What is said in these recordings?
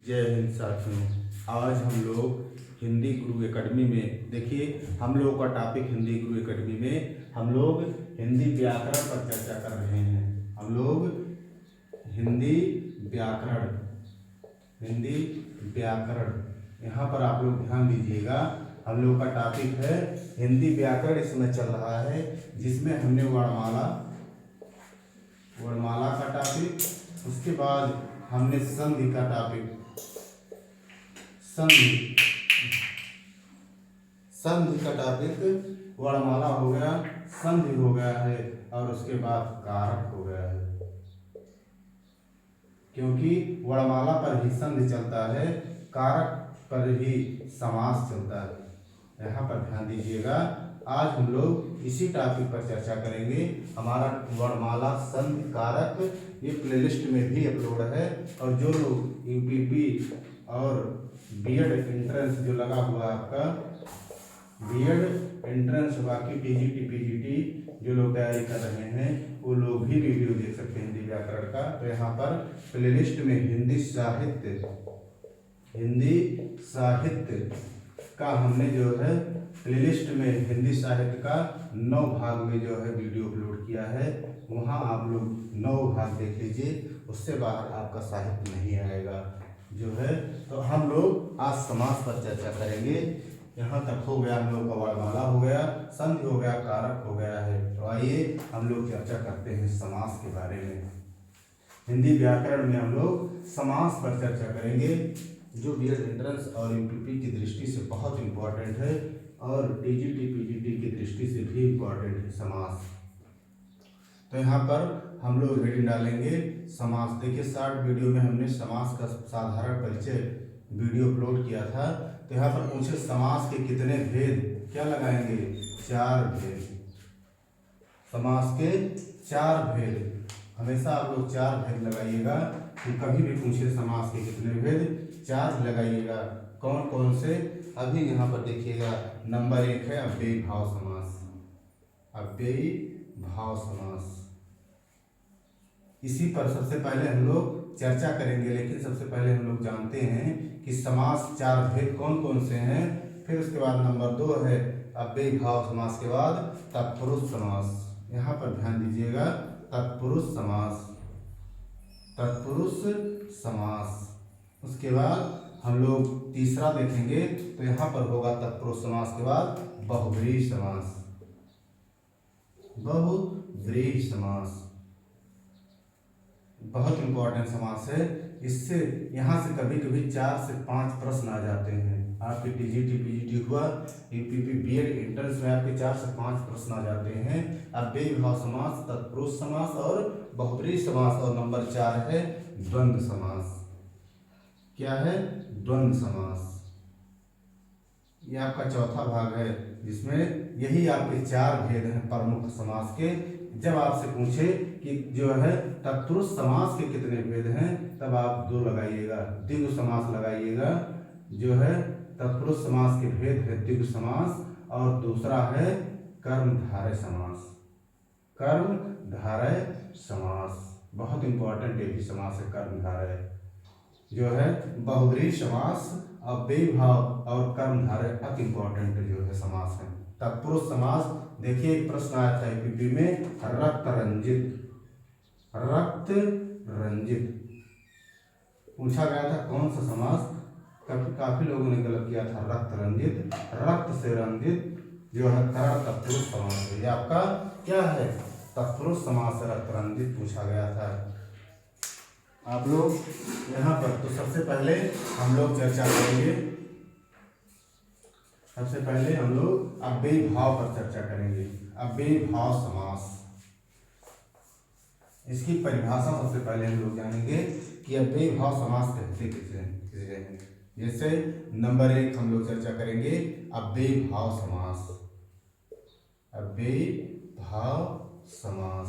जय हिंद साथियों। आज हम लोग हिंदी गुरु एकेडमी में देखिए, हम लोग का टॉपिक हिंदी गुरु एकेडमी में हम लोग हिंदी व्याकरण पर चर्चा कर रहे हैं। हम लोग हिंदी व्याकरण यहाँ पर आप लोग ध्यान दीजिएगा। हम लोग का टॉपिक है हिंदी व्याकरण, इसमें चल रहा है जिसमें हमने वर्णमाला का टॉपिक, उसके बाद हमने संधि का टॉपिक, संधि का टॉपिक वर्णमाला हो गया, संधि हो गया है और उसके बाद कारक हो गया है, क्योंकि वर्णमाला पर ही संधि चलता है, कारक पर ही समास चलता है। यहाँ पर ध्यान दीजिएगा। आज हम लोग इसी टॉपिक पर चर्चा करेंगे। हमारा वर्णमाला, संधि, कारक ये प्लेलिस्ट में भी अपलोड है, और जो लोग यूपीपी और बीएड एंट्रेंस जो लगा हुआ है आपका, बीएड एंट्रेंस बाकी टीजीटी पीजीटी जो लोग तैयारी कर रहे हैं वो लोग भी वीडियो देख सकते हैं हिंदी व्याकरण का। तो यहाँ पर प्लेलिस्ट में हिंदी साहित्य का हमने जो है प्लेलिस्ट में हिंदी साहित्य का 9 भाग में जो है वीडियो अपलोड किया है। वहाँ आप लोग 9 भाग देख लीजिए, उससे बाहर आपका साहित्य नहीं आएगा जो है। तो हम लोग आज समास पर चर्चा करेंगे। यहाँ तक हो गया, हम लोग का वर्णमाला हो गया, संधि हो गया, कारक हो गया है। तो आइए हम लोग चर्चा करते हैं समास के बारे में। हिंदी व्याकरण में हम लोग समास पर चर्चा करेंगे, जो बीएड एंट्रेंस और यूपीपी की दृष्टि से बहुत इम्पोर्टेंट है और टीजीटी पीजीटी की दृष्टि से भी इम्पोर्टेंट है समास। तो यहाँ पर हम लोग हेडिंग डालेंगे समास। देखिए, शॉर्ट वीडियो में हमने समास का साधारण परिचय वीडियो अपलोड किया था। तो यहाँ पर पूछे समास के कितने भेद, क्या लगाएंगे? 4 भेद। समास के 4 भेद, हमेशा आप लोग 4 भेद लगाइएगा। तो कभी भी पूछे समास के कितने भेद, 4 लगाइएगा। कौन कौन से? अभी यहाँ पर देखिएगा, नंबर 1 है अव्ययी भाव समास। अव्ययी भाव समास, इसी पर सबसे पहले हम लोग चर्चा करेंगे। लेकिन सबसे पहले हम लोग जानते हैं कि समास 4 भेद कौन कौन से हैं। फिर उसके बाद नंबर 2 है अव्ययी भाव समास के बाद तत्पुरुष समास। यहाँ पर ध्यान दीजिएगा, तत्पुरुष समास, तत्पुरुष समास। उसके बाद हम लोग तीसरा देखेंगे, तो यहाँ पर होगा तत्पुरुष समास के बाद बहुव्रीहि समास। बहुव्रीहि समास बहुत इंपॉर्टेंट समास है। इससे यहाँ से कभी कभी 4 से 5 प्रश्न आ जाते हैं। आपके टीजीटी पीजीटी हुआ, यूपीपी बीएड एंट्रेंस में आपके 4 से 5 प्रश्न आ जाते हैं। अव्ययी भाव समास, तत्पुरुष समास और बहुव्रीहि समास। और नंबर 4 है द्वंद्व समास। क्या है? द्वंद्व समास। ये आपका चौथा भाग है, जिसमें यही आपके 4 भेद हैं प्रमुख समास के। जब आपसे पूछे कि जो है तत्पुरुष समास के कितने भेद हैं, तब आप 2 लगाइएगा, द्विगु समास लगाइएगा। जो है तत्पुरुष समास के भेद है द्विगु समास, और दूसरा है कर्मधारय समास। कर्मधारय समास बहुत इंपॉर्टेंट ये भी समास है। कर्मधारय जो है बहुव्रीहि समास, अव्ययी भाव और कर्मधारय अति इंपॉर्टेंट जो है समास है। तत्पुरुष समास, देखिए एक प्रश्न आया था यूपीपी में, रक्त रंजित पूछा गया था कौन सा समास। काफी लोगों ने गलत किया था। रक्त रंजित, रक्त से रंजित जो है करण तत्पुरुष समास है। ये आपका क्या है? तत्पुरुष समास, रक्त रंजित पूछा गया था आप लोग यहाँ पर। तो सबसे पहले हम लोग चर्चा करेंगे, सबसे पहले हम लोग अव्ययी भाव पर चर्चा करेंगे। अव्ययी भाव समास, इसकी परिभाषा सबसे पहले हम लोग जानेंगे कि अव्ययी भाव समास कहते किसे हैं। जैसे नंबर 1 हम लोग चर्चा करेंगे अव्ययी भाव समास। अव्ययी भाव समास,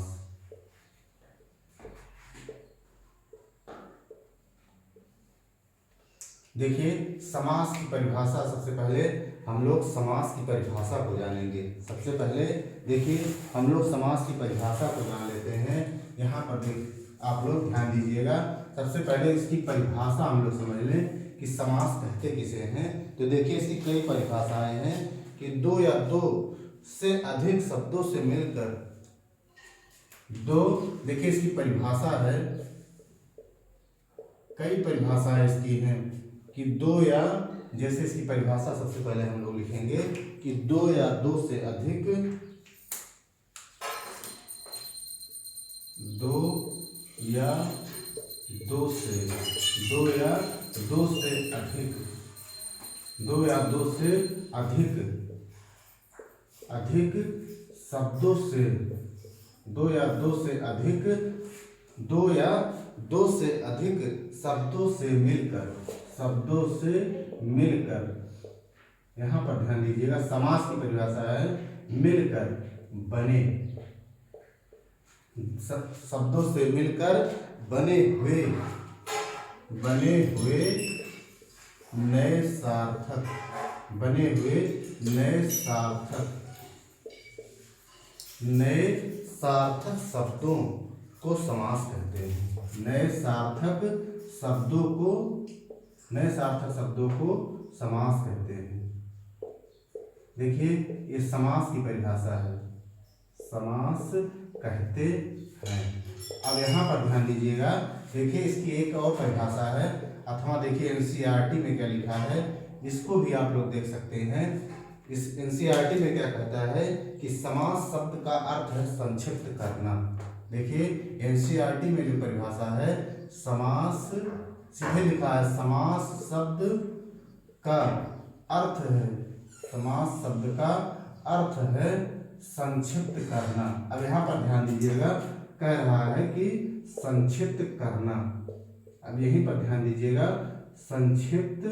देखिए समास की परिभाषा, सबसे पहले हम लोग समास की परिभाषा को जानेंगे। सबसे पहले देखिए हम लोग समास की परिभाषा को जान लेते हैं। यहाँ पर आप लोग ध्यान दीजिएगा। सबसे पहले इसकी परिभाषा हम लोग समझ लें कि समास कहते किसे हैं। तो देखिए इसकी कई परिभाषाएं हैं कि दो या दो से अधिक शब्दों से मिलकर देखिए इसकी परिभाषा है, कई परिभाषाएं इसकी हैं कि दो या, जैसे इसकी परिभाषा सबसे पहले हम लोग लिखेंगे कि दो या दो से अधिक, दो या दो से अधिक, दो या दो से अधिक शब्दों से, दो या दो से अधिक शब्दों से मिलकर, यहाँ पर ध्यान दीजिएगा समास की परिभाषा है मिलकर बने, शब्दों से मिलकर बने हुए नए सार्थक शब्दों को समास कहते हैं। नए सार्थक शब्दों को समास कहते हैं। देखिए ये समास की परिभाषा है, समास कहते हैं। अब यहाँ पर ध्यान दीजिएगा, देखिए इसकी एक और परिभाषा है, अथवा देखिए एनसीईआरटी में क्या लिखा है, इसको भी आप लोग देख सकते हैं। इस एनसीईआरटी में क्या कहता है कि समास शब्द का अर्थ है संक्षिप्त करना। देखिए एनसीईआरटी में जो परिभाषा है, समास सीधे लिखा है समास शब्द का अर्थ है संक्षिप्त करना। अब यहाँ पर ध्यान दीजिएगा, कह रहा है कि संक्षिप्त करना। अब यहीं पर ध्यान दीजिएगा, संक्षिप्त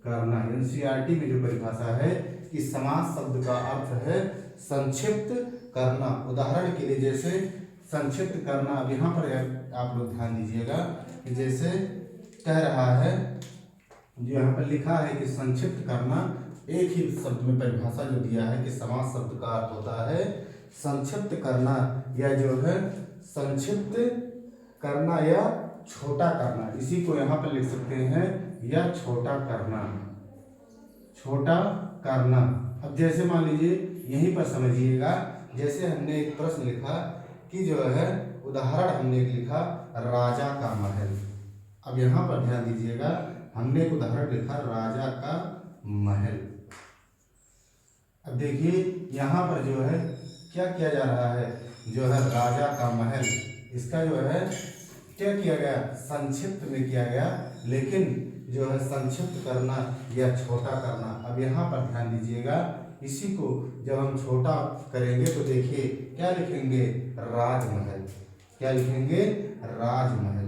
करना। एनसीईआरटी में जो परिभाषा है कि समास शब्द का अर्थ है संक्षिप्त करना। उदाहरण के लिए जैसे संक्षिप्त करना, अब यहाँ पर आप लोग ध्यान दीजिएगा कि जैसे कह रहा है, जो यहाँ पर लिखा है कि संक्षिप्त करना, एक ही शब्द में परिभाषा जो दिया है कि समास शब्द का अर्थ होता है संक्षिप्त करना, या जो है संक्षिप्त करना या छोटा करना। इसी को यहाँ पर लिख सकते हैं या छोटा करना। अब जैसे मान लीजिए यहीं पर समझिएगा, जैसे हमने एक प्रश्न लिखा कि जो है उदाहरण हमने लिखा राजा का महल। अब यहाँ पर ध्यान दीजिएगा, हमने एक उदाहरण लिखा राजा का महल। अब देखिए यहाँ पर जो है क्या किया जा रहा है, जो है राजा का महल, इसका जो है क्या किया गया, संक्षिप्त में किया गया, लेकिन जो है संक्षिप्त करना या छोटा करना। अब यहाँ पर ध्यान दीजिएगा, इसी को जब हम छोटा करेंगे तो देखिए क्या लिखेंगे, राजमहल। क्या लिखेंगे, राजमहल।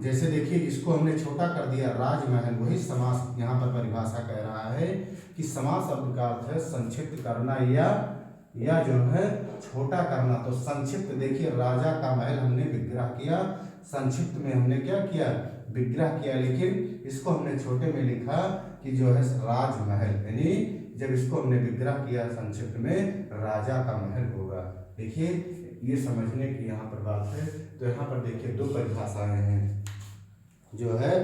जैसे देखिए इसको हमने छोटा कर दिया राजमहल, वही समास यहाँ पर परिभाषा कह रहा है कि समास शब्द का अर्थ है संक्षिप्त करना या जो है छोटा करना। तो संक्षिप्त, देखिए राजा का महल हमने विग्रह किया, संक्षिप्त में हमने क्या किया, विग्रह किया, लेकिन इसको हमने छोटे में लिखा कि जो है राजमहल, यानी जब इसको हमने विग्रह किया संक्षिप्त में, राजा का महल होगा। देखिए ये समझने की यहाँ पर बात है। तो यहाँ पर देखिए दो परिभाषाएं हैं जो है,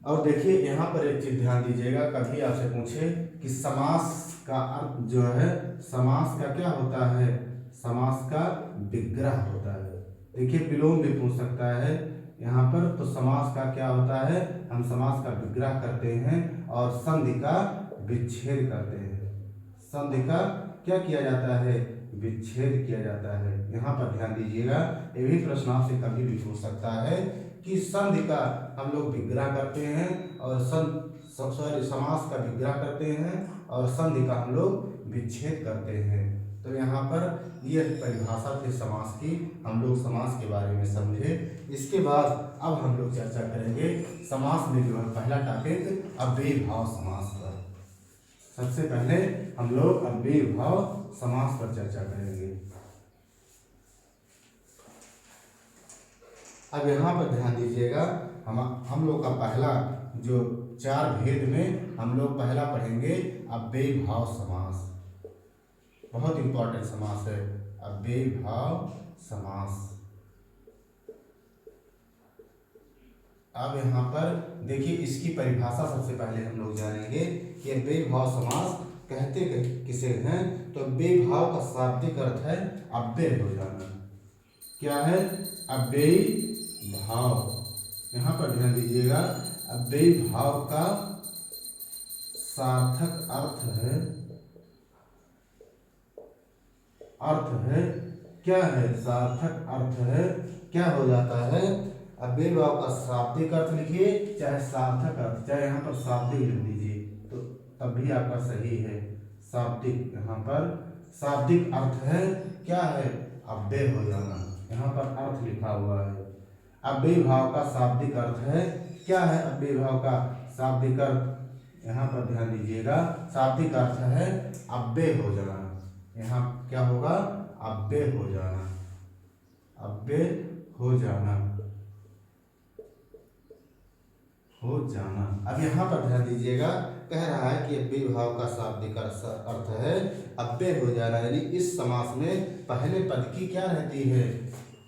और देखिए यहाँ पर एक चीज ध्यान दीजिएगा, कभी आपसे पूछे कि समास का अर्थ जो है, समास का क्या होता है, समास का विग्रह होता है। देखिए विलोम भी पूछ सकता है यहाँ पर, तो समास का क्या होता है, हम समास का विग्रह करते हैं और संधि का विच्छेद करते हैं। संधि का क्या किया जाता है, विच्छेद किया जाता है। यहाँ पर ध्यान दीजिएगा, ये भी प्रश्न आपसे कभी भी पूछ सकता है कि संधि का हम लोग विग्रह करते हैं और समास का विग्रह करते हैं और संधि का हम लोग विच्छेद करते हैं। तो यहाँ पर यह परिभाषा थी समास की, हम लोग समास के बारे में समझे। इसके बाद अब हम लोग चर्चा करेंगे समास में जो है पहला टॉपिक अव्ययीभाव समास पर। सबसे पहले हम लोग अव्ययीभाव समास पर चर्चा करेंगे। अब यहाँ पर ध्यान दीजिएगा, हम लोग का पहला जो चार भेद में हम लोग पहला पढ़ेंगे अव्ययीभाव समास। बहुत इंपॉर्टेंट समास है अव्ययीभाव समास। अब यहाँ पर देखिए इसकी परिभाषा सबसे पहले हम लोग जानेंगे कि बेभाव समास कहते किसे हैं। तो बेभाव का शाब्दिक अर्थ है अव्यय हो जाना। क्या है? अव्ययी भाव। यहाँ पर ध्यान दीजिएगा, अव्ययी भाव का सार्थक अर्थ है क्या है? सार्थक अर्थ है क्या हो जाता है? अव्ययी भाव का शाब्दिक अर्थ लिखिए चाहे सार्थक अर्थ, चाहे यहाँ पर शाब्दिक लिख दीजिए तो तब भी आपका सही है। शाब्दिक, यहाँ पर शाब्दिक अर्थ है क्या है? अव्यय हो जाना। यहाँ पर अर्थ लिखा हुआ है। अव्ययी भाव का शाब्दिक अर्थ है क्या है? अव्ययी भाव का शाब्दिक अर्थ यहाँ पर ध्यान दीजिएगा, शाब्दिक अर्थ है अव्यय हो जाना। यहाँ क्या होगा? अव्यय हो जाना। अव्यय हो जाना, हो जाना। अब यहाँ पर ध्यान दीजिएगा, कह रहा है कि अव्ययी भाव का शाब्दिक अर्थ है अव्यय हो जाना, यानी इस समास में पहले पद की क्या रहती है?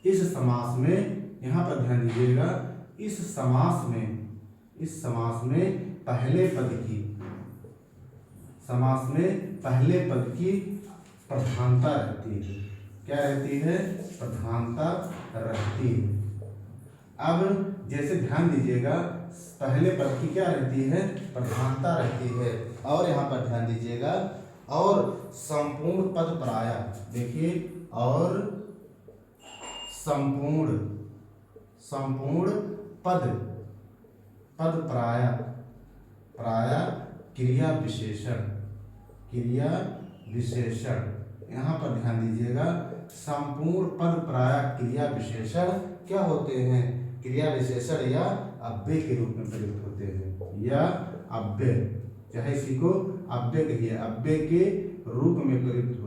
इस समास में, यहाँ पर ध्यान दीजिएगा, इस समास में पहले पद की, समास में पहले पद की प्रधानता रहती है। क्या रहती है? प्रधानता रहती है। अब जैसे ध्यान दीजिएगा, पहले पद की क्या रहती है? प्रधानता रहती है। और यहाँ पर ध्यान दीजिएगा, और संपूर्ण पद पराया, देखिए, और संपूर्ण पद पराया क्रिया विशेषण। यहाँ पर ध्यान दीजिएगा, संपूर्ण पद पराया क्रिया विशेषण क्या होते हैं? क्रिया विशेषण या अव्यय के रूप में प्रयुक्त होते हैं, या अव्यय, चाहे इसी को अव्यय कहिए, अव्यय के रूप में प्रयुक्त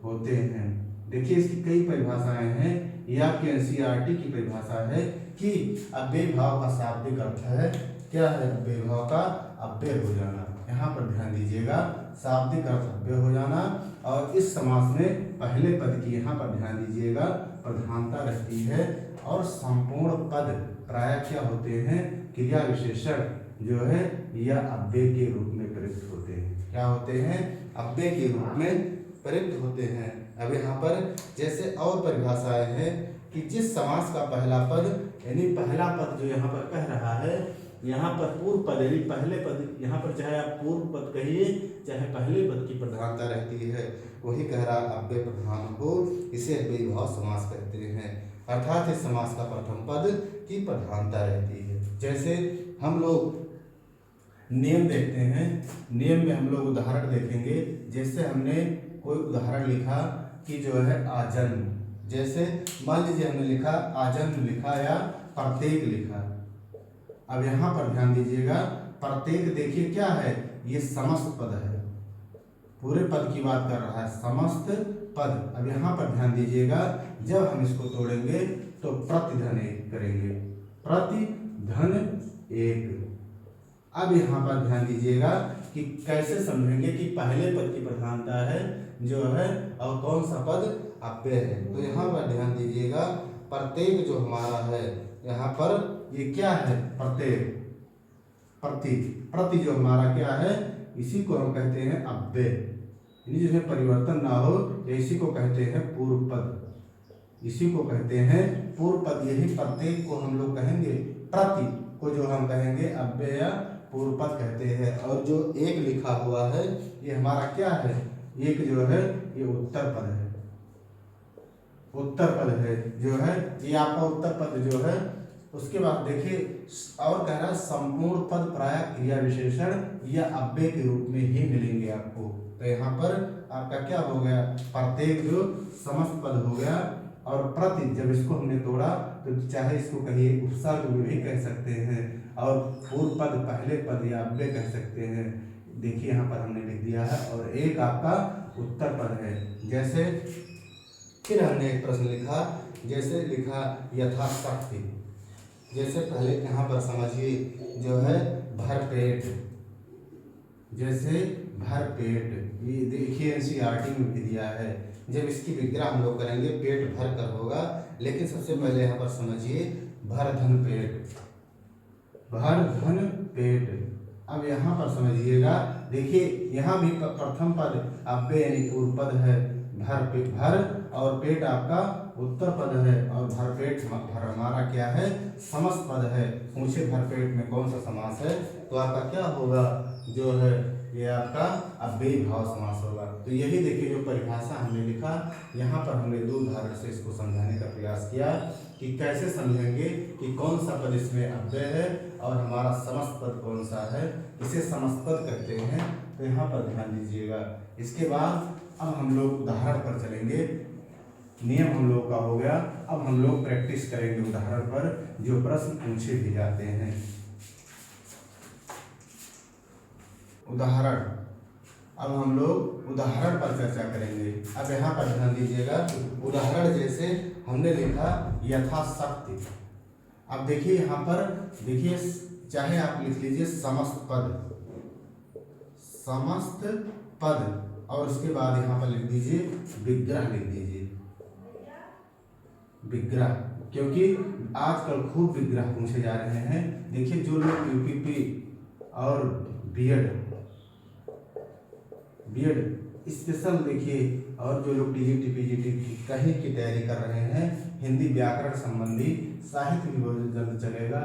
होते हैं। देखिए इसकी कई परिभाषाएं हैं। ये आपके एनसीईआरटी की परिभाषा है कि अव्ययी भाव का शाब्दिक अर्थ है क्या है? अव्ययी भाव का अव्यय हो जाना। यहाँ पर ध्यान दीजिएगा, शाब्दिक अर्थ अव्यय हो जाना, और इस समास में पहले पद की, यहाँ पर ध्यान दीजिएगा, प्रधानता रहती है, और संपूर्ण पद प्रायः क्या होते हैं? क्रिया विशेषण जो है यह अव्यय के रूप में प्रयुक्त होते हैं। क्या होते हैं? अव्यय के रूप में प्रयुक्त होते हैं। अब यहाँ पर जैसे और परिभाषाएं हैं कि जिस समास का पहला पद, यानी पहला पद जो यहाँ पर कह रहा है, यहाँ पर पूर्व पद, यानी पहले पद, यहाँ पर चाहे आप पूर्व पद कहिए चाहे पहले पद की प्रधानता रहती है, वही कह रहा अव्यय प्रधान हो, इसे अव्ययी भाव समास कहते हैं। अर्थात इस समास का प्रथम पद की प्रधानता रहती है। जैसे हम लोग नियम देखते हैं, नियम में हम लोग उदाहरण देखेंगे। जैसे हमने कोई उदाहरण लिखा कि जो है आजन्म, जैसे मान लीजिए हमने लिखा आजन्म लिखा या प्रत्येक लिखा। अब यहाँ पर ध्यान दीजिएगा, प्रत्येक देखिए क्या है? ये समस्त पद है, पूरे पद की बात कर रहा है, समस्त पद। अब यहाँ पर ध्यान दीजिएगा, जब हम इसको तोड़ेंगे तो प्रतिधन एक करेंगे, प्रतिधन एक। अब यहाँ पर ध्यान दीजिएगा कि कैसे समझेंगे कि पहले पद की प्रधानता है जो है, और कौन सा पद अव्यय है। तो यहाँ पर ध्यान दीजिएगा, प्रत्येक जो हमारा है, यहाँ पर ये क्या है? प्रत्येक, प्रति जो हमारा क्या है? इसी को हम कहते हैं अव्यय, यानी जिसमें परिवर्तन ना हो, इसी को कहते हैं पूर्व पद, इसी को कहते हैं पूर्व पद। यही प्रत्येक को हम लोग कहेंगे, प्रति को जो हम कहेंगे अव्यय या पूर्व पद कहते हैं। और जो एक लिखा हुआ है ये हमारा क्या है? एक जो है ये उत्तर पद है, उत्तर पद है जो है, ये आपका उत्तर पद जो है। उसके बाद देखिए और कह रहा है संपूर्ण पद प्रायः क्रिया विशेषण या अव्यय के रूप में ही मिलेंगे आपको। तो यहाँ पर आपका क्या हो गया? प्रत्येक जो समस्त पद हो गया, और प्रति जब इसको हमने तोड़ा तो चाहे इसको कहिए उपसर्ग में भी कह सकते हैं, और पूर्व पद पहले पद या अव्यय कह सकते हैं। देखिए यहाँ पर हमने लिख दिया है, और एक आपका उत्तर पद है। जैसे फिर हमने एक प्रश्न लिखा, जैसे लिखा यथाशक्ति, जैसे पहले यहाँ पर समझिए जो है भरपेट, जैसे भर पेट, ये देखिए एनसीईआरटी में भी दिया है। जब इसकी विग्रह हम लोग करेंगे पेट भर कर होगा, लेकिन सबसे पहले यहाँ पर समझिए भर धन पेट, भर धन पेट। अब यहाँ पर समझिएगा, देखिए यहाँ भी प्रथम पद अव्यय यानी पूर्व पद है, भर पेट, भर और पेट आपका उत्तर पद है, और भर पेट भर हमारा क्या है, समस्त पद है। पूछे भर पेट में कौन सा समास है, तो आपका क्या होगा, जो है ये आपका अव्ययी भाव समास होगा। तो यही देखिए जो परिभाषा हमने लिखा, यहाँ पर हमने दो उदाहरण से इसको समझाने का प्रयास किया कि कैसे समझेंगे कि कौन सा पद इसमें अव्यय है और हमारा समस्त पद कौन सा है, इसे समस्त पद कहते हैं। तो यहाँ पर ध्यान दीजिएगा। इसके बाद अब हम लोग उदाहरण पर चलेंगे। नियम हम लोग का हो गया, अब हम लोग प्रैक्टिस करेंगे उदाहरण पर, जो प्रश्न पूछे भी जाते हैं। उदाहरण, अब हम लोग उदाहरण पर चर्चा करेंगे। अब यहाँ पर ध्यान दीजिएगा, उदाहरण जैसे हमने लिखा यथाशक्ति। अब देखिए यहाँ पर देखिए, चाहे आप लिख लीजिए समस्त पद, समस्त पद, और उसके बाद यहाँ पर लिख दीजिए विग्रह, लिख दीजिए विग्रह, क्योंकि आजकल खूब विग्रह पूछे जा रहे हैं। देखिए जो लोग यूपीपी और बीएड स्पेशल देखिए, और जो लोग टीजीटी पीजीटी कहीं की तैयारी कर रहे हैं, हिंदी व्याकरण संबंधी साहित्य भी बहुत जल्द चलेगा।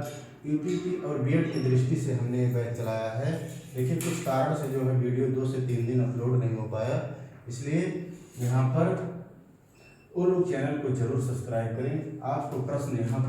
यूपीपी और बीएड की दृष्टि से हमने ये बैच चलाया है। देखिए कुछ कारण से जो है वीडियो 2 से 3 दिन अपलोड नहीं हो पाया, इसलिए यहाँ पर वो लोग चैनल को जरूर सब्सक्राइब करें। आपको प्रश्न यहाँ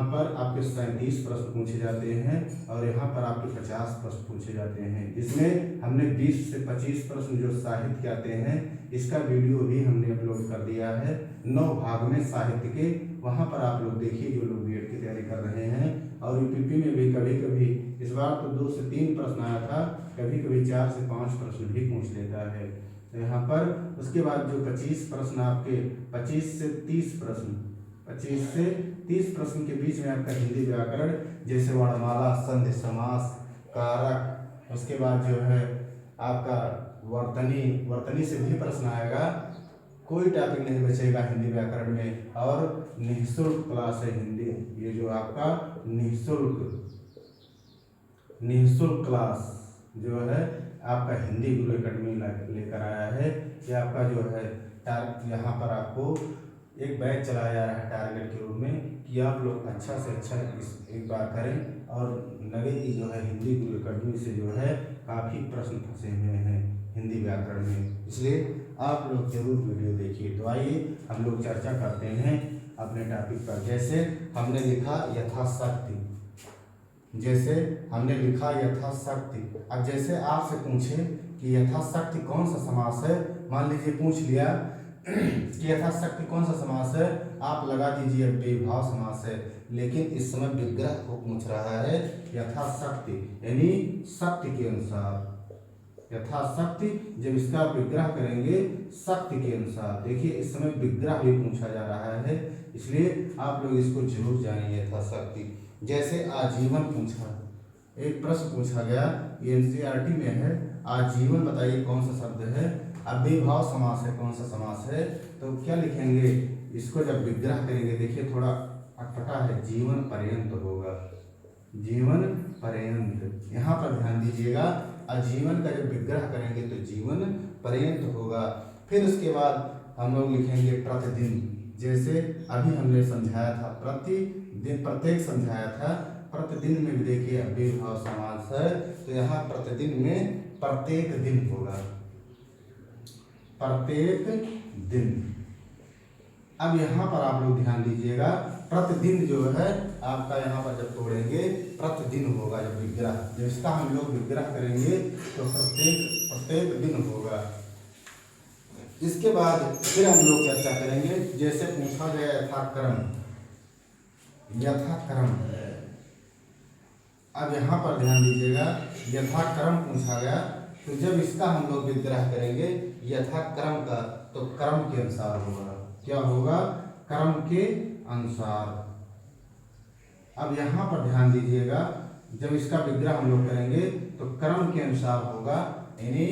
पर आपके 37 प्रश्न पूछे जाते हैं, और यहाँ पर आपके 50 प्रश्न पूछे जाते हैं। इसमें हमने 20 से 25 प्रश्न जो साहित्य के आते हैं, इसका वीडियो भी हमने अपलोड कर दिया है 9 भाग में साहित्य के। वहाँ पर आप लोग देखिए जो लोग बीएड की तैयारी कर रहे हैं। और यूपीपी में भी कभी कभी, इस बार तो 2 से 3 प्रश्न आया था, कभी कभी 4 से 5 प्रश्न भी पूछ लेता है। तो यहाँ पर उसके बाद जो 25 प्रश्न आपके 25 से 30 प्रश्न, 25 से 30 प्रश्न के बीच में आपका हिंदी व्याकरण जैसे वर्णमाला, संधि, समास, कारक, उसके बाद जो है आपका वर्तनी से भी प्रश्न आएगा। कोई टॉपिक नहीं बचेगा हिंदी व्याकरण में। और निःशुल्क क्लास है हिंदी, ये जो आपका निःशुल्क क्लास जो है आपका हिंदी गुरु एकेडमी लेकर आया है। ये आपका जो है यहाँ पर आपको एक बैच चलाया जा रहा है टारगेट के रूप में, कि आप लोग अच्छा से अच्छा एक बार करें। और लगे कि जो है हिंदी गुरु एकेडमी से जो है काफ़ी प्रश्न फंसे हुए हैं हिंदी व्याकरण में, इसलिए आप लोग जरूर वीडियो देखिए। तो आइए हम लोग चर्चा करते हैं अपने टॉपिक पर। जैसे हमने लिखा यथाशक्ति, अब जैसे आपसे पूछे कि यथाशक्ति कौन सा समास है, मान लीजिए पूछ लिया कि यथाशक्ति कौन सा समास है, आप लगा दीजिए अव्ययी भाव समास है। लेकिन इस समय विग्रह को पूछ रहा है यथाशक्ति, यानी शक्ति के अनुसार। यथाशक्ति, जब इसका विग्रह करेंगे शक्ति के अनुसार। देखिए इस समय विग्रह भी पूछा जा रहा है, इसलिए आप लोग इसको जरूर जानिए यथाशक्ति। जैसे आजीवन पूछा, एक प्रश्न पूछा गया, ये एनसीईआरटी में है, आजीवन बताइए कौन सा शब्द है, अव्ययी भाव समास है, कौन सा समास है। तो क्या लिखेंगे, इसको जब विग्रह करेंगे, देखिए थोड़ा अटपटा है, जीवन पर्यंत होगा, जीवन पर्यंत। यहाँ पर ध्यान दीजिएगा, आजीवन का जब विग्रह करेंगे तो जीवन पर्यंत होगा। फिर उसके बाद हम लोग लिखेंगे प्रतिदिन, जैसे अभी हमने समझाया था प्रतिदिन, प्रत्येक समझाया था, प्रतिदिन में भी देखिए अव्ययी भाव समास है, तो यहाँ प्रतिदिन में प्रत्येक दिन होगा, प्रत्येक दिन। अब यहाँ पर आप लोग ध्यान दीजिएगा, प्रतिदिन जो है आपका यहाँ पर जब तोड़ेंगे प्रतिदिन होगा जब विग्रह, जब इसका हम लोग विग्रह करेंगे तो प्रत्येक दिन होगा। इसके बाद फिर हम लोग चर्चा करेंगे, जैसे पूछा गया यथाक्रम। अब यहाँ पर ध्यान दीजिएगा, यथाक्रम पूछा गया, तो जब इसका हम लोग विग्रह करेंगे यथाक्रम का, तो क्रम के अनुसार होगा। क्या होगा, क्रम के अनुसार। अब यहाँ पर ध्यान दीजिएगा, जब इसका विग्रह हम लोग करेंगे तो क्रम के अनुसार होगा, यानी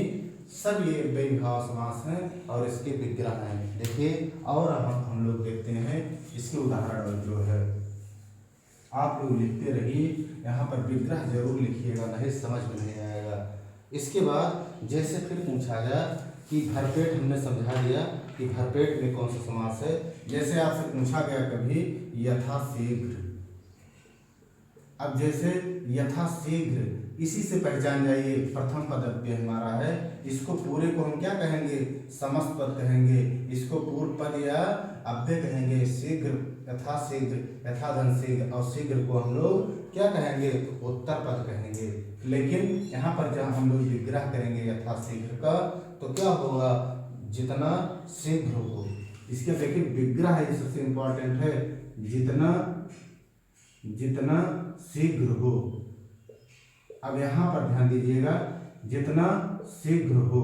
सब ये अव्ययीभाव समास हैं और इसके विग्रह हैं। देखिए और हम लोग देखते हैं इसके उदाहरण जो है आप लोग लिखते रहिए, यहाँ पर विग्रह जरूर लिखिएगा, नहीं समझ में नहीं आएगा। इसके बाद जैसे फिर पूछा गया कि भरपेट, हमने समझा दिया कि भरपेट में कौन सा समास है। जैसे आपसे पूछा गया कभी यथाशीघ्र, अब जैसे यथाशीघ्र इसी से पहचान जाइए, प्रथम पद अव्यय हमारा है, इसको पूरे को हम क्या कहेंगे, समस्त पद कहेंगे, इसको पूर्व पद या अव्यय कहेंगे। शीघ्र, यथाशीघ्र, यथाधन शीघ्र और शीघ्र को हम लोग क्या कहेंगे, उत्तर पद कहेंगे। लेकिन यहाँ पर जब हम लोग विग्रह करेंगे यथाशीघ्र का तो क्या होगा, जितना शीघ्र हो। इसके देखिए विग्रह है, सबसे इंपॉर्टेंट है, जितना शीघ्र हो। अब यहाँ पर ध्यान दीजिएगा, जितना शीघ्र हो,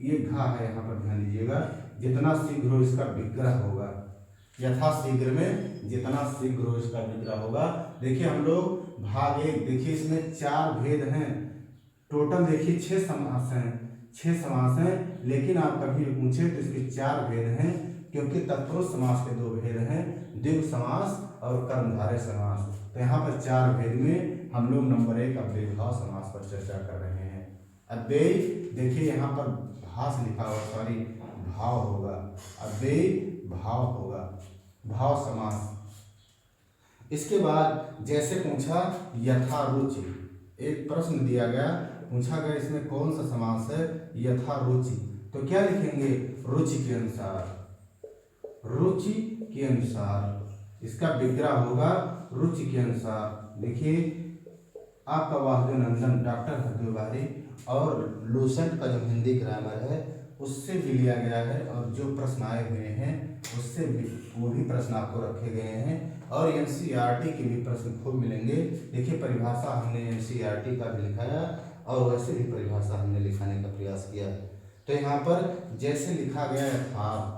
ये घा है, यहाँ पर ध्यान दीजिएगा, जितना शीघ्र हो इसका विग्रह होगा। यथाशीघ्र में जितना शीघ्र हो इसका विग्रह होगा। देखिए हम लोग भाग एक, देखिए इसमें 4 भेद हैं, टोटल देखिए 6 समास हैं, 6 समास हैं, लेकिन आप कभी पूछे तो इसके 4 भेद हैं, क्योंकि तत्पुरुष समास के 2 भेद हैं, द्विगु समास और कर्मधारय समास। तो यहाँ पर 4 भेद में हम लोग नंबर 1 अव्ययीभाव समास पर चर्चा कर रहे हैं। अव्यय देखिए यहाँ पर भास लिखा हुआ, सॉरी भाव होगा, अव्यय भाव होगा, भाव समास। इसके बाद जैसे पूछा यथारुचि, एक प्रश्न दिया गया, पूछा गया इसमें कौन सा समास है, यथारुचि, तो क्या लिखेंगे, रुचि के अनुसार, रुचि के अनुसार, इसका विग्रह होगा रुचि के अनुसार। देखिए आपका वासुदेव डॉक्टर हरदोबारी और लूसेंट का जो हिंदी ग्रामर है उससे भी लिया गया है, और जो प्रश्न आए हुए हैं उससे भी, वो भी प्रश्न आपको रखे गए हैं, और एनसीईआरटी के भी प्रश्न खूब मिलेंगे। देखिए परिभाषा हमने एनसीईआरटी का भी लिखाया और वैसे भी परिभाषा हमने लिखाने का प्रयास किया। तो यहाँ पर जैसे लिखा गया यथार्थ,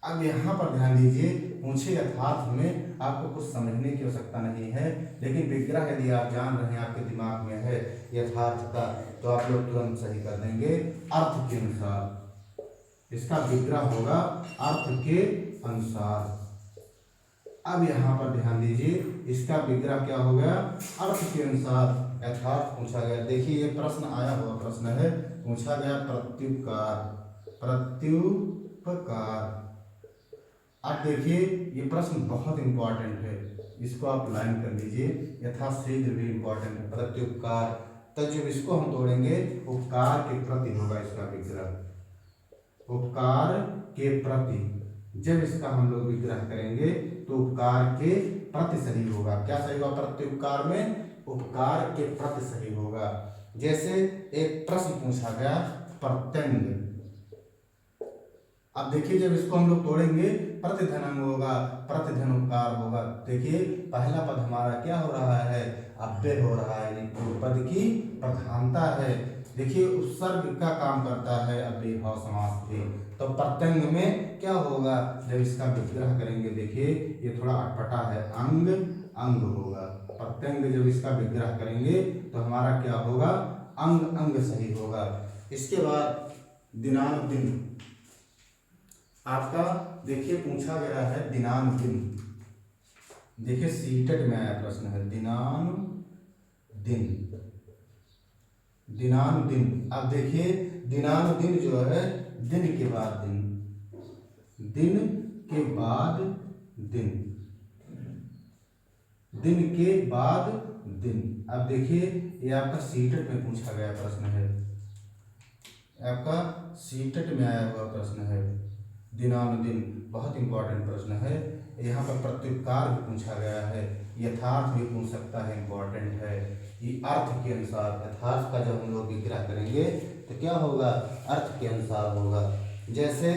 अब यहाँ पर ध्यान दीजिए, पूछे यथार्थ में आपको कुछ समझने की आवश्यकता नहीं है, लेकिन विग्रह यदि आप जान रहे हैं, आपके दिमाग में है यथार्थ का, तो आप लोग तुरंत सही कर देंगे। अर्थ के अनुसार इसका विग्रह होगा, अर्थ के अनुसार। अब यहाँ पर ध्यान दीजिए, इसका विग्रह क्या हो गया, अर्थ के अनुसार यथार्थ पूछा गया। देखिए ये प्रश्न आया हुआ प्रश्न है, पूछा गया प्रत्युपकार, प्रत्युपकार। अब देखिए ये प्रश्न बहुत इंपॉर्टेंट है, इसको आप लाइन कर लीजिए, यथाशीघ्र भी इंपॉर्टेंट है, प्रत्युपकार। तो जब इसको हम तोड़ेंगे, उपकार के प्रति होगा इसका विग्रह, उपकार के प्रति। जब इसका हम लोग विग्रह करेंगे तो उपकार के प्रति सही होगा। क्या सही होगा, प्रत्युपकार में उपकार के प्रति सही होगा। जैसे एक प्रश्न पूछा गया प्रत्यंग, अब देखिए जब इसको हम लोग तोड़ेंगे प्रतिधनंग होगा, प्रतिधन उपकार होगा। देखिए पहला पद हमारा क्या हो रहा है, अव्यय हो रहा है, यानी पूर्व पद की प्रधानता है। देखिए उपसर्ग का काम करता है अव्ययीभाव समास भी, तो प्रत्यंग में क्या होगा, जब इसका विग्रह करेंगे, देखिए ये थोड़ा अटपटा है, अंग अंग होगा। प्रत्यंग जब इसका विग्रह करेंगे तो हमारा क्या होगा, अंग अंग सही होगा। इसके बाद दिनानुदिन, आपका देखिए पूछा गया है दिनानुदिन, देखिए सीटेट में आया प्रश्न है दिनानुदिन, दिनानुदिन। अब देखिए दिनानुदिन जो है दिन के बाद दिन, दिन के बाद दिन, दिन के बाद दिन। अब देखिए ये आपका सीटेट में पूछा गया प्रश्न है, आपका सीटेट में आया हुआ प्रश्न है दिनानुदिन, बहुत इंपॉर्टेंट प्रश्न है। यहाँ पर प्रत्युपकार भी पूछा गया है, यथार्थ भी पूछ सकता है, इंपॉर्टेंट है। ये अर्थ के अनुसार, यथार्थ का जब हम लोग विग्रह करेंगे तो क्या होगा, अर्थ के अनुसार होगा। जैसे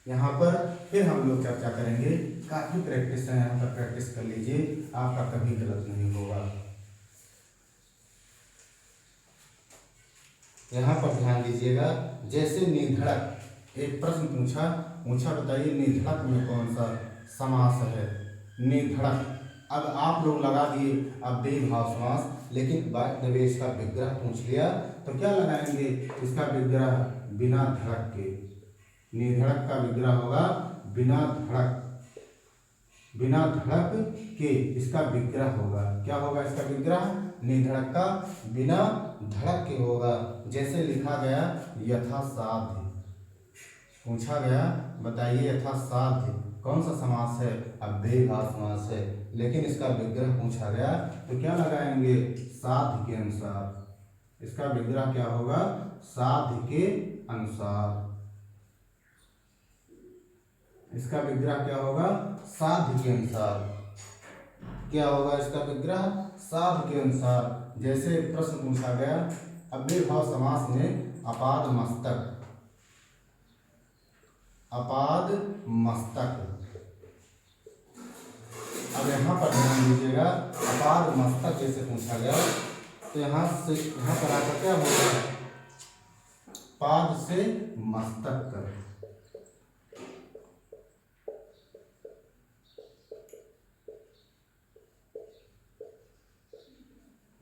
यहाँ पर फिर हम लोग चर्चा करेंगे, काफी प्रैक्टिस है, यहाँ पर प्रैक्टिस कर लीजिए, आपका कभी गलत नहीं होगा। यहाँ पर ध्यान दीजिएगा, जैसे निधड़क, एक प्रश्न पूछा बताइए निधड़क में कौन सा समास है, निधड़क। अब आप लोग लगा दिए अव्ययीभाव समास, लेकिन बात जब इसका विग्रह पूछ लिया तो क्या लगाएंगे, इसका विग्रह बिना धड़क के, निधड़क का विग्रह होगा बिना धड़क, बिना धड़क के इसका विग्रह होगा। क्या होगा इसका विग्रह, निधड़क का बिना धड़क के होगा। जैसे लिखा गया यथासाध्य, पूछा गया बताइए यथासाध्य कौन सा समास है, अव्ययीभाव समास है, लेकिन इसका विग्रह पूछा गया तो क्या लगाएंगे, साध्य के अनुसार। इसका विग्रह क्या होगा, साध्य के अनुसार। इसका विग्रह क्या होगा, साध्य के अनुसार। क्या होगा इसका विग्रह, साध्य के अनुसार। जैसे प्रश्न पूछा गया अव्ययीभाव समास में अपाद मस्तक, अपाद मस्तक। अब यहाँ पर ध्यान दीजिएगा, अपाद मस्तक जैसे पूछा गया तो यहाँ से यहाँ पर आकर क्या होगा, पाद से मस्तक कर,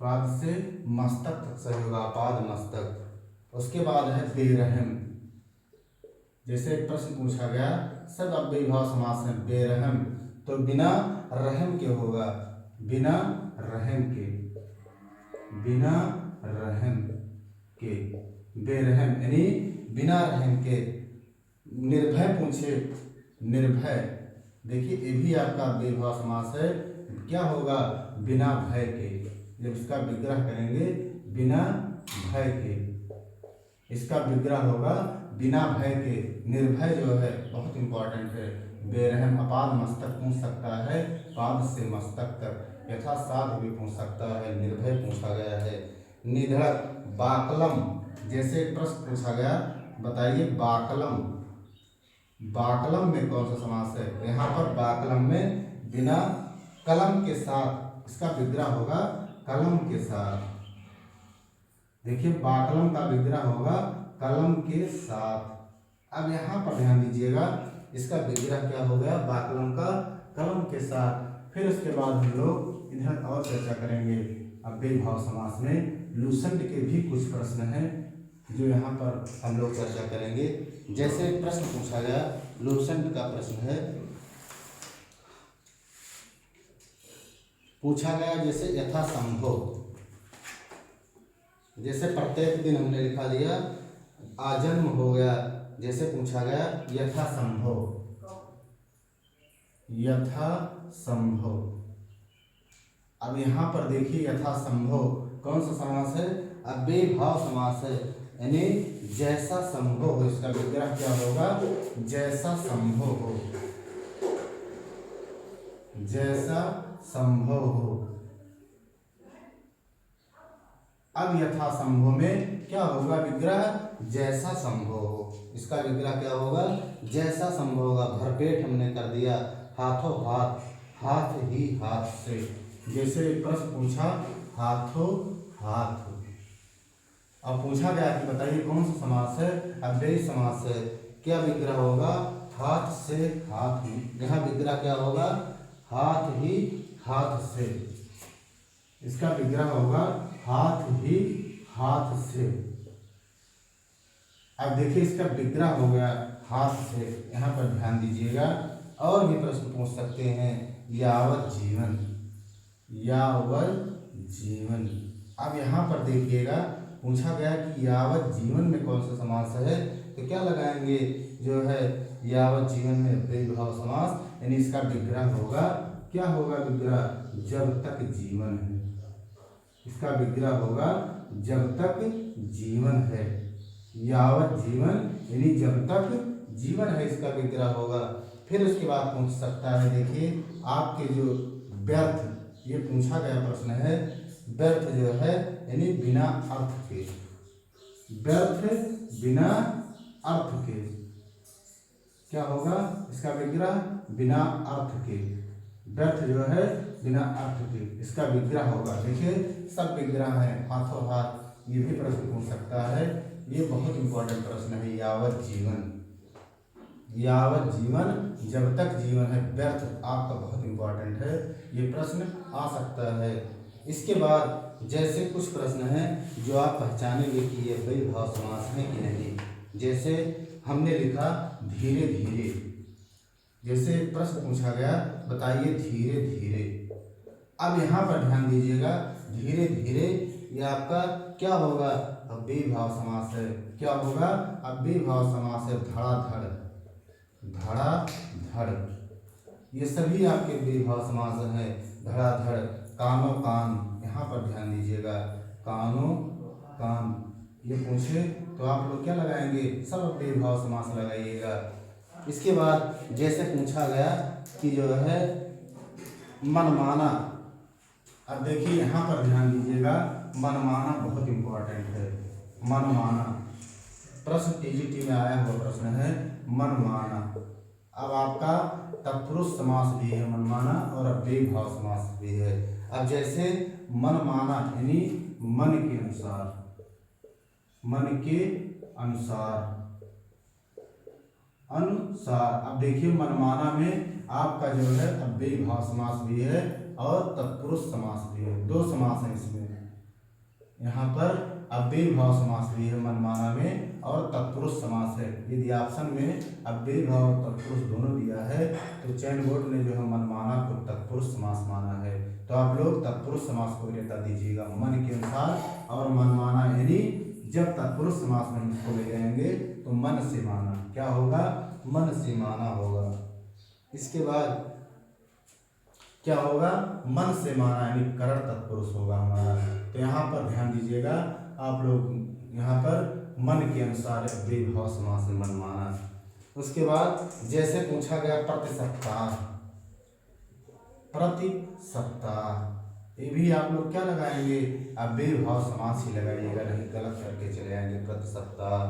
पाद से मस्तक तक सही होगा, पाद मस्तक। उसके बाद है बेरहम। जैसे एक प्रश्न पूछा गया सब अव्ययीभाव समास में बेरहम, तो बिना रहम के होगा, बिना रहम के, बिना रहम के बेरहम, यानी बिना रहम के। निर्भय पूछे, निर्भय, देखिए ये भी आपका अव्ययीभाव समास है। क्या होगा, बिना भय के। जब इसका विग्रह करेंगे बिना भय के, इसका विग्रह होगा बिना भय के। निर्भय जो है बहुत इंपॉर्टेंट है। बेरहम अपाद मस्तक पूछ सकता है, पाद से मस्तक तक। यथासाध्य भी पूछ सकता है, निर्भय पूछा गया है। निधड़क, बाकलम, जैसे एक प्रश्न पूछा गया बताइए बाकलम, बाकलम में कौन सा समास है। यहाँ पर बाकलम में बिना कलम के साथ, इसका विग्रह होगा कलम के साथ। देखिए बाकलम का विग्रह होगा कलम के साथ। अब यहाँ पर ध्यान दीजिएगा, इसका विग्रह क्या हो गया, बाकलम का कलम के साथ। फिर उसके बाद हम लोग इधर और चर्चा करेंगे अव्ययीभाव समास में लूसेंट के भी कुछ प्रश्न हैं जो यहाँ पर हम लोग चर्चा करेंगे। जैसे प्रश्न पूछा गया लूसेंट का प्रश्न है, पूछा गया जैसे यथासंभव, जैसे प्रत्येक दिन हमने लिखा दिया आजन्म हो गया। जैसे पूछा गया यथासंभव, यथासंभव। अब यहाँ पर देखिए यथासंभव कौन सा समास है, अव्ययीभाव समास है, यानी जैसा संभव हो। इसका विग्रह क्या होगा, जैसा संभव हो, जैसा संभव हो। अब यथासंभव में क्या होगा विग्रह, जैसा संभव हो। इसका विग्रह क्या होगा, जैसा संभव होगा। भरपेट हमने कर दिया हाथों हाथ, हाथ ही हाथ से। जैसे प्रश्न पूछा हाथों हाथ, अब पूछा गया कि बताइए कौन सा समास है, अव्ययी समास है। क्या विग्रह होगा, हाथ से हाथ ही। यहाँ विग्रह क्या होगा, हाथ ही हाथ से। इसका विग्रह होगा हाथ ही हाथ से। अब देखिए इसका विग्रह हो गया हाथ से। यहाँ पर ध्यान दीजिएगा, और भी प्रश्न पूछ सकते हैं, यावत जीवन, यावत जीवन। अब यहाँ पर देखिएगा पूछा गया कि यावत जीवन में कौन सा समास है, तो क्या लगाएंगे, जो है यावत जीवन में अव्ययीभाव समास, यानी इसका विग्रह होगा, क्या होगा विग्रह, जब तक जीवन है। इसका विग्रह होगा जब तक जीवन है। यावत जीवन यानी जब तक जीवन है, इसका विग्रह होगा। फिर उसके बाद पूछ सकता है, देखिए आपके जो व्यर्थ, ये पूछा गया प्रश्न है, व्यर्थ जो है यानी बिना अर्थ के, व्यर्थ बिना अर्थ के। क्या होगा इसका विग्रह, बिना अर्थ के। व्यर्थ जो है बिना अर्थ के, इसका विग्रह होगा। देखिए सब विग्रह है हाथों हाथ, ये भी प्रश्न पूछ सकता है। ये बहुत इंपॉर्टेंट प्रश्न है, यावत जीवन, यावत जीवन, जब तक जीवन है। व्यर्थ आपका बहुत इंपॉर्टेंट है, ये प्रश्न आ सकता है। इसके बाद जैसे कुछ प्रश्न हैं जो आप पहचानेंगे कि ये अव्ययीभाव समास है कि नहीं। जैसे हमने लिखा धीरे धीरे, जैसे प्रश्न पूछा गया बताइए धीरे धीरे। अब यहाँ पर ध्यान दीजिएगा, धीरे धीरे ये आपका क्या होगा, अव्ययीभाव समास है। क्या होगा, अव्ययीभाव समास है। धड़ाधड़, धड़ाधड़, ये सभी आपके अव्ययीभाव समास है। धड़ाधड़, कानो कान, यहाँ पर ध्यान दीजिएगा, कानो कान, ये पूछे तो आप लोग क्या लगाएंगे, सब अव्ययीभाव समास लगाइएगा। इसके बाद जैसे पूछा गया कि जो है मनमाना, अब देखिए यहाँ पर ध्यान दीजिएगा, मनमाना बहुत इंपॉर्टेंट है। मनमाना प्रश्न टीजीटी में आया हुआ प्रश्न है, मनमाना। अब आपका तत्पुरुष समास भी है मनमाना और अव्ययीभाव समास भी है। अब जैसे मनमाना यानी मन के अनुसार, मन के अनुसार, अनुसार। अब देखिए मनमाना में आपका जो है अव्ययीभाव समास भी है और तत्पुरुष समास भी है, दो समास है इसमें। यहाँ पर अव्ययीभाव समास भी है मनमाना में और तत्पुरुष समास है। यदि ऑप्शन में अव्ययीभाव और तत्पुरुष दोनों दिया है तो चयन बोर्ड ने जो है मनमाना को तत्पुरुष समास माना है, तो आप लोग तत्पुरुष समास को लेता दीजिएगा। मन के अनुसार और मनमाना, यानी जब तत्पुरुष समास में इसको ले जाएंगे तो मन से माना, क्या होगा, मन से माना होगा। इसके बाद क्या होगा, मन से माना यानी करण तत्पुरुष होगा हमारा। तो यहाँ पर ध्यान दीजिएगा आप लोग, यहाँ पर मन के अनुसार अव्ययीभाव समास में मन माना। उसके बाद जैसे पूछा गया प्रति सप्ताह, प्रति सप्ताह, ये भी आप लोग क्या लगाएंगे, अव्ययीभाव समास ही लगाइएगा, नहीं गलत करके चले आएंगे। प्रति सप्ताह,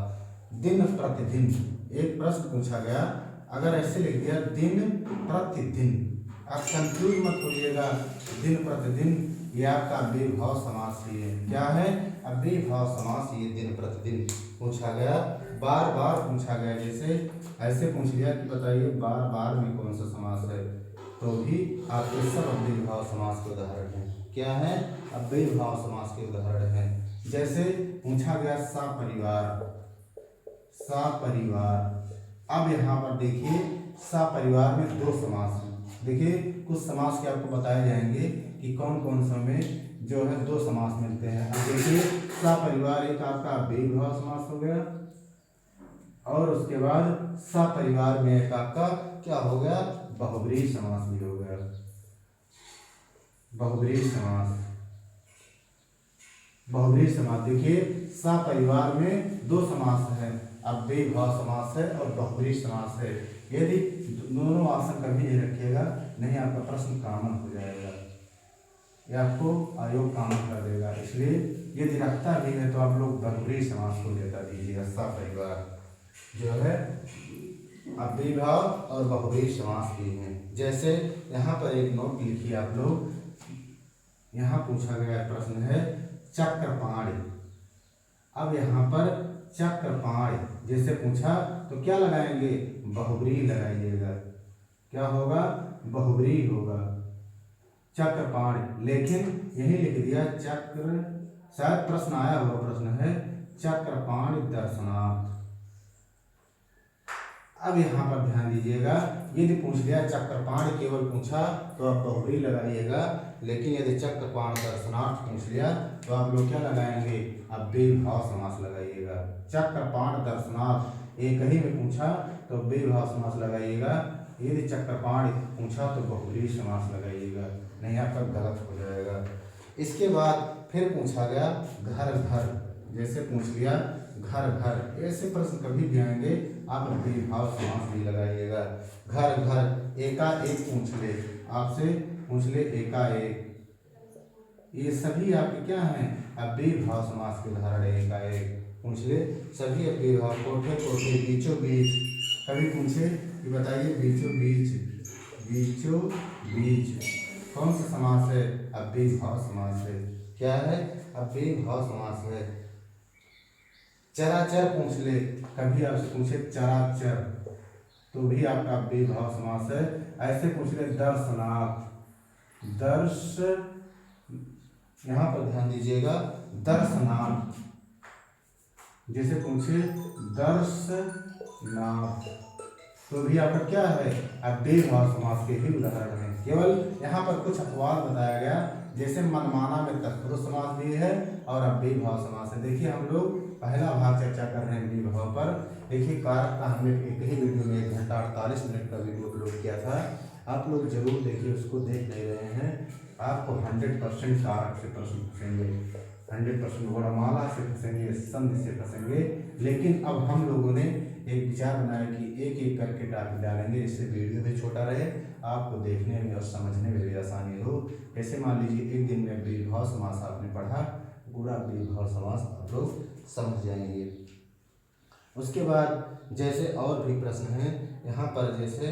दिन प्रतिदिन, एक प्रश्न पूछा गया, अगर ऐसे लिख दिया दिन प्रतिदिन, आप कंफ्यूज मत होइएगा, दिन प्रतिदिन ये आपका अव्ययीभाव समास ही है। क्या है, अव्ययीभाव समास, ये दिन प्रतिदिन पूछा गया। बार बार पूछा गया, जैसे ऐसे पूछ लिया कि बताइए बार बार में कौन सा समास है, तो भी आपके सब अव्ययीभाव समास के उदाहरण हैं। क्या है, अव्ययीभाव समास के उदाहरण हैं। जैसे पूछा गया सपरिवार, सपरिवार। अब यहाँ पर देखिए सपरिवार में दो समास हैं। देखिए कुछ समास के आपको बताए जाएंगे कि कौन कौन सा में जो है दो समास मिलते हैं। अब देखिए सपरिवार एक आपका अव्ययीभाव समास हो गया और उसके बाद सपरिवार में एक आपका क्या हो गया, बहुब्रीहि समास भी हो गया। बहुब्रीहि समास, बहुब्रीहि समास। देखिए सपरिवार में दो समास है, अव्ययीभाव समास है और बहुब्रीहि समास है। यदि दोनों ऑप्शन कभी नहीं रखिएगा, नहीं आपका प्रश्न कॉमन हो जाएगा, यह आपको आयोग कॉमन कर देगा। इसलिए यदि रखता भी है तो आप लोग बहुब्रीहि समास को लेता दीजिएगा। सपरिवार जो है अव्ययीभाव और बहुब्रीहि समास भी हैं। जैसे यहाँ पर एक नोट लिखिए आप लोग, यहाँ पूछा गया प्रश्न है चक्रपाणि। अब यहाँ पर चक्रपाणि जैसे पूछा तो क्या लगाएंगे, बहुब्रीहि लगाइएगा। क्या होगा, बहुब्रीहि होगा, चक्रपाणि। लेकिन यही लिख दिया चक्र, शायद प्रश्न आया हुआ प्रश्न है चक्रपाणि दर्शनार्थ। अब यहाँ पर ध्यान दीजिएगा, यदि पूछ लिया चक्रपाणि केवल पूछा तो आप बहुब्रीहि लगाइएगा, लेकिन यदि चक्रपाणि दर्शनार्थ पूछ लिया तो आप लोग क्या लगाएंगे, अव्ययीभाव समास लगाइएगा। चक्रपाणि दर्शनार्थ एक ही में पूछा तो अव्ययीभाव समास लगाइएगा, यदि चक्रपाणि पूछा तो बहुब्रीहि समास लगाइएगा, नहीं आपका गलत हो जाएगा। इसके बाद फिर पूछा गया घर घर, जैसे पूछ लिया घर घर, ऐसे प्रश्न कभी भी आएंगे आप अव्ययीभाव समास भी लगाइएगा। घर घर, एकाएक पूछ ले, आपसे पूछ ले एकाएक, ये सभी आपके क्या हैं, अव्ययीभाव समास के उदाहरण है। एकाएक पूछ ले, सभी अव्ययीभाव। कोठे कोठे, बीचों बीच, कभी पूछे कि बताइए बीचों बीच, बीचों बीच कौन सा समास है, अव्ययीभाव समास है। क्या है, अव्ययीभाव समास है। चराचर पूछ ले, कभी आपसे पूछे चराचर, तो भी आपका बेभाव समास है। ऐसे पूछ ले दर्शनाथ, दर्श, यहाँ पर ध्यान दीजिएगा, दर्शनाथ, जैसे पूछे दर्शनाथ, तो भी आपका क्या है, अब बेभाव समास के ही उदाहरण है। केवल यहाँ पर कुछ अपवाद बताया गया, जैसे मनमाना में तत्पुरुष समास भी है और अब बेभाव समास है। देखिए हम लोग पहला भाग चर्चा कर रहे हैं बेभाव पर। देखिए कारक का हमने एक ही वीडियो में 1 घंटा 48 मिनट का वीडियो अपलोड किया था, आप लोग जरूर देखिए, उसको देख नहीं रहे हैं। आपको 100% कारक से प्रश्न पूछेंगे, 100% वर्णमाला से फंसेंगे, संधि से फंसेंगे। लेकिन अब हम लोगों ने एक विचार बनाया कि एक एक करके टॉपिक डालेंगे, जिससे वीडियो भी छोटा रहे, आपको देखने में और समझने में भी आसानी हो। जैसे मान लीजिए एक दिन में बेभाव समास आपने पढ़ा, पूरा बेभाव समास आप लोग समझ जाएंगे। उसके बाद जैसे और भी प्रश्न हैं यहाँ पर, जैसे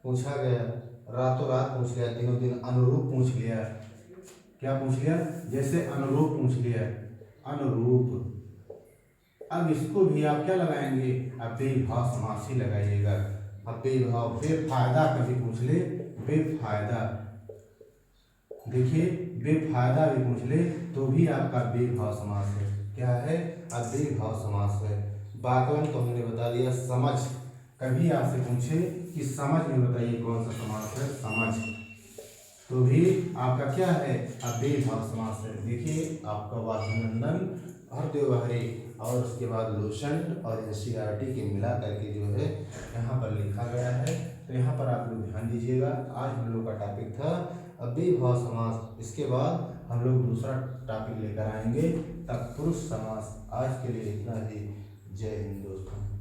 पूछा गया रातों रात पूछ लिया, दिनों दिन अनुरूप पूछ लिया, क्या पूछ लिया, जैसे अनुरूप पूछ लिया, अनुरूप। अब इसको भी आप क्या लगाएंगे, अब बेभाव समास ही लगाइएगा। अब बेभाव, बेफायदा कभी पूछ ले, बेफायदा, देखिए बेफायदा भी पूछ ले तो भी आपका बेभाव समास है। क्या है, अब बेभाव समास है। बाकलन तो हमने बता दिया। समझ, कभी आपसे पूछे कि समझ में बताइए कौन सा समास है, समझ, तो भी आपका क्या है, अब बेभाव समास है। देखिए आपका वासुनंदन और देवहरी और उसके बाद लूसेंट और NCERT के मिला करके जो है यहाँ पर लिखा गया है। तो यहाँ पर आप लोग ध्यान दीजिएगा। आज हम लोग का टॉपिक था बेभाव समास। इसके बाद हम लोग दूसरा टॉपिक लेकर आएंगे, तत्पुरुष समास। आज के लिए इतना ही। जय हिंद दोस्तों।